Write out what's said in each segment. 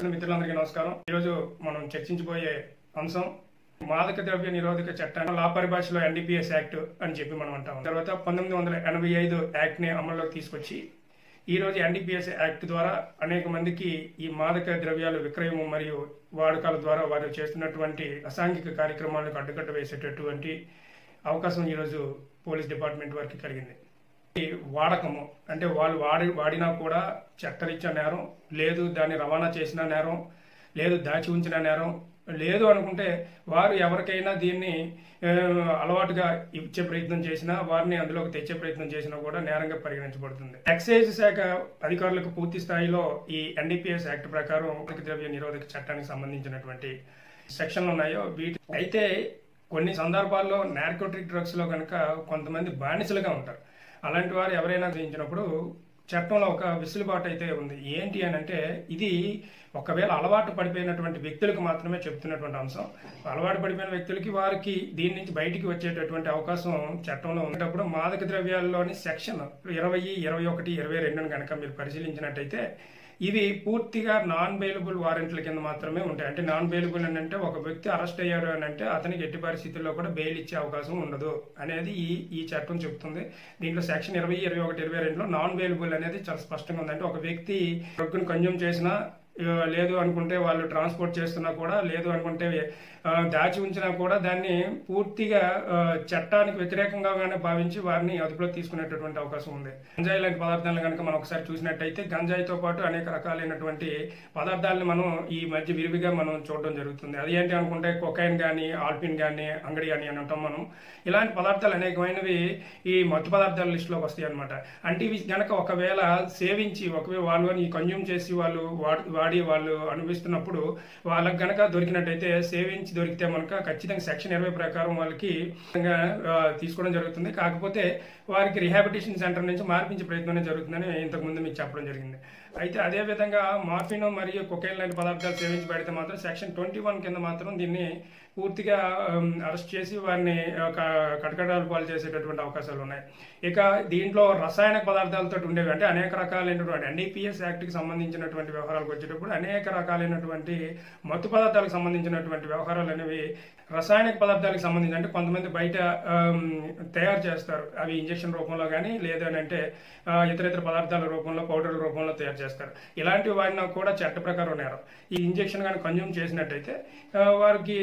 మిత్రులందరికీ నమస్కారం. ఈరోజు మనం చర్చించబోయే అంశం మాదక ద్రవ్య నిరోధక చట్టాన్ని లా పరిభాషలో ఎన్డీపీఎస్ యాక్ట్ అని చెప్పి మనం అంటాం. తర్వాత 1985 యాక్ట్ ని అమల్లోకి తీసుకొచ్చి ఈ రోజు ఎన్డీపీఎస్ యాక్ట్ ద్వారా అనేక మందికి ఈ మాదక ద్రవ్యాలు విక్రయం మరియు వాడకాల ద్వారా వారు చేస్తున్నటువంటి అసాంఘిక కార్యక్రమాలకు అడ్డుకట్ట వేసేటటువంటి అవకాశం ఈరోజు పోలీస్ డిపార్ట్మెంట్ వారికి కలిగింది. వాడకము అంటే వాళ్ళు వాడినా కూడా చట్టరీత్యా నేరం, లేదు దాన్ని రవాణా చేసిన నేరం, లేదు దాచి ఉంచిన నేరం, లేదు అనుకుంటే వారు ఎవరికైనా దీన్ని అలవాటుగా ఇచ్చే ప్రయత్నం చేసినా, వారిని అందులోకి తెచ్చే ప్రయత్నం చేసినా కూడా నేరంగా పరిగణించబడుతుంది. ఎక్సైజ్ శాఖ అధికారులకు పూర్తి స్థాయిలో ఈ ఎన్డీపీఎస్ యాక్ట్ ప్రకారం మాదక ద్రవ్య నిరోధక చట్టానికి సంబంధించినటువంటి సెక్షన్లు ఉన్నాయో వీటి అయితే కొన్ని సందర్భాల్లో నార్కోటిక్ డ్రగ్స్ లో కనుక కొంతమంది బానిసలుగా ఉంటారు. అలాంటి వారు ఎవరైనా గ్రహించినప్పుడు చట్టంలో ఒక వెసులుబాటు అయితే ఉంది. ఏంటి అని అంటే ఇది ఒకవేళ అలవాటు పడిపోయినటువంటి వ్యక్తులకు మాత్రమే చెప్తున్నటువంటి అంశం. అలవాటు పడిపోయిన వ్యక్తులకి వారికి దీని నుంచి బయటికి వచ్చేటటువంటి అవకాశం చట్టంలో ఉండేటప్పుడు మాదక ద్రవ్యాల్లోని సెక్షన్ 20, 21, 22 కనుక మీరు పరిశీలించినట్టయితే ఇవి పూర్తిగా నాన్ బెయిలబుల్ వారెంట్ల కింద మాత్రమే ఉంటాయి. అంటే నాన్ బెయిలబుల్ అని అంటే ఒక వ్యక్తి అరెస్ట్ అయ్యారు అని అంటే అతనికి ఎట్టి పరిస్థితుల్లో కూడా బెయిల్ ఇచ్చే అవకాశం ఉండదు అనేది ఈ చట్టం చెబుతుంది. దీంట్లో సెక్షన్ 20, 21, 22లో నాన్ బెయిలబుల్ అనేది చాలా స్పష్టంగా ఉంది. అంటే ఒక వ్యక్తి డ్రగ్ను కన్జ్యూమ్ చేసినా, లేదు అనుకుంటే వాళ్ళు ట్రాన్స్పోర్ట్ చేస్తున్నా కూడా, లేదు అనుకుంటే దాచి ఉంచినా కూడా దాన్ని పూర్తిగా చట్టానికి వ్యతిరేకంగానే భావించి వారిని అదుపులో తీసుకునేటటువంటి అవకాశం ఉంది. గంజాయి లాంటి పదార్థాలను కనుక మనం ఒకసారి చూసినట్టయితే గంజాయితో పాటు అనేక రకాలైనటువంటి పదార్థాలను మనం ఈ మధ్య విరివిగా మనం చూడడం జరుగుతుంది. అది ఏంటి అనుకుంటే కొకైన్ కానీ, ఆల్పిన్ కానీ, అంగడి కానీ అని అంటాం మనం. ఇలాంటి పదార్థాలు అనేకమైనవి ఈ మత్తు పదార్థాల లిస్టులోకి వస్తాయి అనమాట. అంటే ఇవి కనుక ఒకవేళ సేవించి ఒకవేళ వాళ్ళు ఈ కన్జ్యూమ్ చేసి వాళ్ళు వాడి వాళ్ళు అనుభవిస్తున్నప్పుడు వాళ్ళకి గనక దొరికినట్టయితే, సేవించి దొరికితే మనక ఖచ్చితంగా సెక్షన్ 20 ప్రకారం వాళ్ళకి తీసుకోవడం జరుగుతుంది. కాకపోతే వారికి రిహాబిలిటేషన్ సెంటర్ నుంచి మార్పించే ప్రయత్నం జరుగుతుందని ఇంతకు ముందు మీకు చెప్పడం జరిగింది. అయితే అదే విధంగా మార్ఫిన్ మరియు కొకైన్ లాంటి పదార్థాలు సేవించి పెడితే మాత్రం సెక్షన్ 21 కింద మాత్రం దీన్ని పూర్తిగా అరెస్ట్ చేసి వారిని కటకటాలు పాలు చేసేటటువంటి అవకాశాలు ఉన్నాయి. ఇక దీంట్లో రసాయన పదార్థాలతో ఉండేవి అంటే అనేక రకాలైనటువంటి ఎన్డీపీఎస్ యాక్ట్ కి సంబంధించినటువంటి వ్యవహారాలకు వచ్చేటప్పుడు అనేక రకాలైనటువంటి మత్తు పదార్థాలకు సంబంధించినటువంటి వ్యవహారాలు అనేవి రసాయనిక పదార్థాలకు సంబంధించి అంటే కొంతమంది బయట తయారు చేస్తారు. అవి ఇంజెక్షన్ రూపంలో కానీ లేదంటే ఇతర పదార్థాల రూపంలో, పౌడర్ల రూపంలో తయారు చేస్తారు. ఇలాంటివి వాడినా కూడా చట్ట ప్రకారం నేరం. ఈ ఇంజెక్షన్ కానీ కన్జ్యూమ్ చేసినట్టయితే వారికి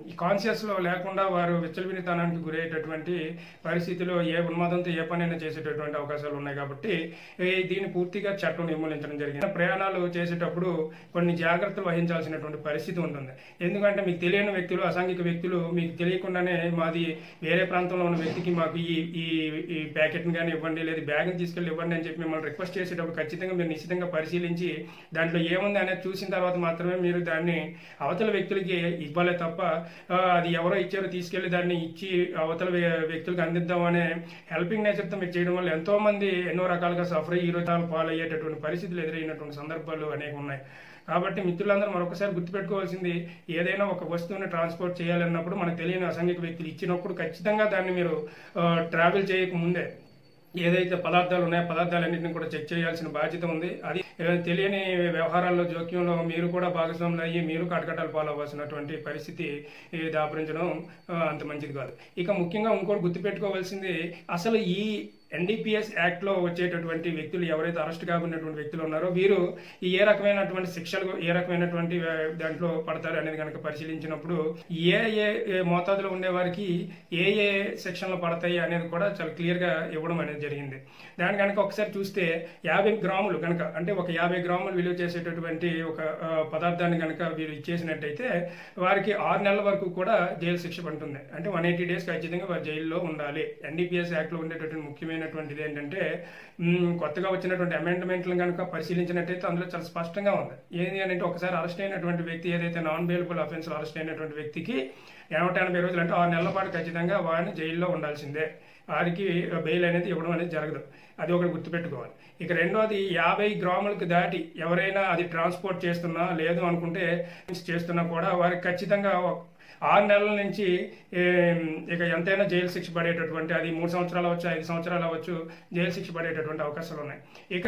ఈ కాన్షియస్ లో లేకుండా వారు విచ్చలవిడితనానికి గురయ్యేటటువంటి పరిస్థితిలో ఏ ఉన్మాదంతో ఏ పనైనా చేసేటటువంటి అవకాశాలు ఉన్నాయి. కాబట్టి దీన్ని పూర్తిగా చట్టం నిర్మూలించడం జరిగింది. ప్రయాణాలు చేసేటప్పుడు కొన్ని జాగ్రత్తలు వహించాల్సినటువంటి పరిస్థితి ఉంటుంది. ఎందుకంటే మీకు తెలియని వ్యక్తులు, అసాంఘిక వ్యక్తులు మీకు తెలియకుండానే మాది వేరే ప్రాంతంలో ఉన్న వ్యక్తికి మాకు ఈ ప్యాకెట్ని కానీ ఇవ్వండి, లేదా బ్యాగ్ని తీసుకెళ్ళి ఇవ్వండి అని చెప్పి మిమ్మల్ని రిక్వెస్ట్ చేసేటప్పుడు ఖచ్చితంగా మీరు నిశ్చితంగా పరిశీలించి దాంట్లో ఏముంది అనేది చూసిన తర్వాత మాత్రమే మీరు దాన్ని అవతల వ్యక్తులకి ఇవ్వాలే తప్ప అది ఎవరో ఇచ్చారో తీసుకెళ్లి దాన్ని ఇచ్చి అవతల వ్యక్తులకు అందిద్దాం అనే హెల్పింగ్ నేచర్తో మీరు చేయడం వల్ల ఎంతో మంది ఎన్నో రకాలుగా సఫర్ అయ్యి ఈ రోజు పాలయ్యేటటువంటి పరిస్థితులు ఎదురైనటువంటి సందర్భాలు అనేక ఉన్నాయి. కాబట్టి మిత్రులందరూ మరొకసారి గుర్తుపెట్టుకోవాల్సింది, ఏదైనా ఒక వస్తువుని ట్రాన్స్పోర్ట్ చేయాలన్నప్పుడు మనకు తెలియని అసాంఘిక వ్యక్తులు ఇచ్చినప్పుడు ఖచ్చితంగా దాన్ని మీరు ట్రావెల్ చేయకముందే ఏదైతే పదార్థాలు ఉన్నాయో పదార్థాలన్నింటినీ కూడా చెక్ చేయాల్సిన బాధ్యత ఉంది. అది తెలియని వ్యవహారాల్లో జోక్యంలో మీరు కూడా భాగస్వాములు అయ్యి మీరు కటకటాలు పాలవ్వాల్సినటువంటి పరిస్థితి దాపరించడం అంత మంచిది కాదు. ఇక ముఖ్యంగా ఇంకోటి గుర్తుపెట్టుకోవాల్సింది, అసలు ఈ ఎన్డీపీఎస్ యాక్ట్ లో వచ్చేటటువంటి వ్యక్తులు ఎవరైతే అరెస్ట్ కాబడినటువంటి వ్యక్తులు ఉన్నారో వీరు ఏ రకమైనటువంటి శిక్షలు, ఏ రకమైనటువంటి దాంట్లో పడతారు అనేది కనుక పరిశీలించినప్పుడు ఏ మోతాదులో ఉండే వారికి ఏ సెక్షన్లు పడతాయి అనేది కూడా చాలా క్లియర్ గా ఇవ్వడం అనేది జరిగింది. దాని కనుక ఒకసారి చూస్తే 50 గ్రాములు కనుక అంటే ఒక 50 గ్రాములు విలువ చేసేటటువంటి ఒక పదార్థాన్ని కనుక వీరు ఇచ్చేసినట్టయితే వారికి 6 నెలల వరకు కూడా జైలు శిక్ష పడుతుంది. అంటే 180 డేస్ ఖచ్చితంగా వారు జైల్లో ఉండాలి. ఎన్డీపీఎస్ యాక్ట్ లో ఉండేటటువంటి ముఖ్యమైనటువంటిది ఏంటంటే కొత్తగా వచ్చినటువంటి అమెండ్మెంట్లను కనుక పరిశీలించినట్టయితే అందులో చాలా స్పష్టంగా ఉంది. ఏంటి అంటే ఒకసారి అరెస్ట్ అయినటువంటి వ్యక్తి, ఏదైతే నాన్ బెయిలబుల్ అఫెన్స్ అరెస్ట్ అయినటువంటి వ్యక్తికి 180 రోజులు అంటే 6 నెలల పాటు ఖచ్చితంగా వారిని జైల్లో ఉండాల్సిందే. వారికి బెయిల్ అనేది ఇవ్వడం అనేది జరగదు. అది ఒకటి గుర్తుపెట్టుకోవాలి. ఇక రెండోది 50 గ్రాములకు దాటి ఎవరైనా అది ట్రాన్స్పోర్ట్ చేస్తున్నా, లేదు అనుకుంటే చేస్తున్నా కూడా వారికి ఖచ్చితంగా 6 నెలల నుంచి ఇక ఎంతైనా జైలు శిక్ష పడేటటువంటి, అది 3 సంవత్సరాలు అవ్వచ్చు, 5 సంవత్సరాలు అవ్వచ్చు, జైలు శిక్ష పడేటటువంటి అవకాశాలు ఉన్నాయి. ఇక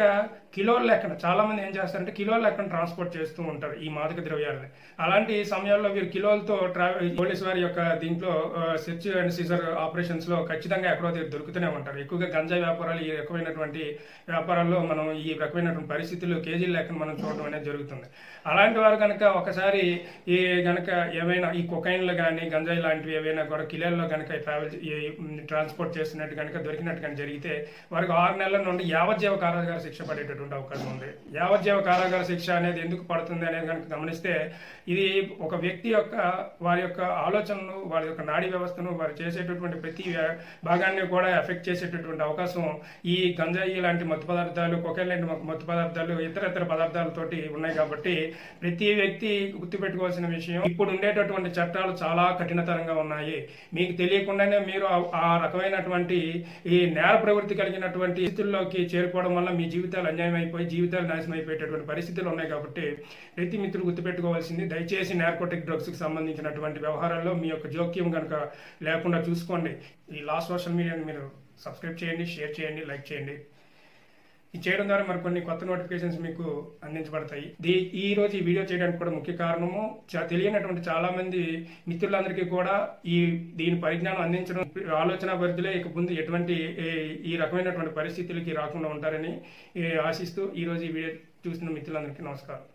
కిలోల లెక్కన చాలా మంది ఏం చేస్తారంటే కిలోల లెక్కన ట్రాన్స్పోర్ట్ చేస్తూ ఉంటారు ఈ మాదక ద్రవ్యాలని. అలాంటి సమయాల్లో వీరు కిలోలతో పోలీసు వారి యొక్క దీంట్లో సెర్చ్ అండ్ సీజర్ ఆపరేషన్స్ లో ఖచ్చితంగా ఎక్కడో దొరుకుతూనే ఉంటారు. ఎక్కువగా గంజాయి వ్యాపారాలు, ఈ రకమైనటువంటి వ్యాపారాల్లో మనం ఈ రకమైనటువంటి పరిస్థితులు కేజీల లెక్కన మనం చూడడం అనేది జరుగుతుంది. అలాంటి వారు కనుక ఒకసారి ఈ గనక ఏమైనా ఈ కొకైన్లు కానీ గంజాయి లాంటివి ఏవైనా కూడా కిలోల్లో కనుక ట్రాన్స్పోర్ట్ చేస్తున్నట్టు కనుక దొరికినట్టు కనుక జరిగితే వారికి 6 నెలల నుండి యావజ్జీవ కారాగార శిక్ష పడేటటువంటి అవకాశం ఉంది. యావజ్జీవ కారాగార శిక్ష అనేది ఎందుకు పడుతుంది అనేది కనుక గమనిస్తే, ఇది ఒక వ్యక్తి యొక్క వారి యొక్క ఆలోచనలు, వారి యొక్క నాడీ వ్యవస్థను, వారు చేసేటటువంటి ప్రతి భాగాన్ని కూడా ఎఫెక్ట్ చేసేటటువంటి అవకాశం ఈ గంజాయి లాంటి మత్తు పదార్థాలు, కొకైన్ లాంటి మత్తు పదార్థాలు, ఇతర పదార్థాలతోటి ఉన్నాయి. కాబట్టి ప్రతి వ్యక్తి గుర్తుపెట్టుకోవాల్సిన విషయం, ఇప్పుడు ఉండేటటువంటి చట్టాలు చాలా కఠినతరంగా ఉన్నాయి. మీకు తెలియకుండానే మీరు ఆ రకమైనటువంటి ఈ నేర ప్రవృత్తి కలిగినటువంటి స్థితుల్లోకి చేరుకోవడం వల్ల మీ జీవితాలు అన్యాయం అయిపోయి జీవితాలు నాశనం అయిపోయేటటువంటి పరిస్థితులు ఉన్నాయి. కాబట్టి ప్రతి మిత్రులు గుర్తుపెట్టుకోవాల్సింది, దయచేసి నార్కోటిక్ డ్రగ్స్ కి సంబంధించినటువంటి వ్యవహారాల్లో మీ యొక్క జోక్యం కనుక లేకుండా చూసుకోండి. ఈ లాస్ట్ సోషల్ మీడియాని మీరు సబ్స్క్రైబ్ చేయండి, షేర్ చేయండి, లైక్ చేయండి. ఇది చేయడం ద్వారా మరి కొన్ని కొత్త నోటిఫికేషన్స్ మీకు అందించబడతాయి. ఈ రోజు ఈ వీడియో చేయడానికి కూడా ముఖ్య కారణము, తెలియనటువంటి చాలా మంది మిత్రులందరికీ కూడా దీని పరిజ్ఞానం అందించడం, ఆలోచన పరిధిలో ఇక ముందు ఎటువంటి ఈ రకమైనటువంటి పరిస్థితులకి రాకుండా ఉంటారని ఆశిస్తూ ఈ రోజు ఈ వీడియో చూస్తున్న మిత్రులందరికీ నమస్కారం.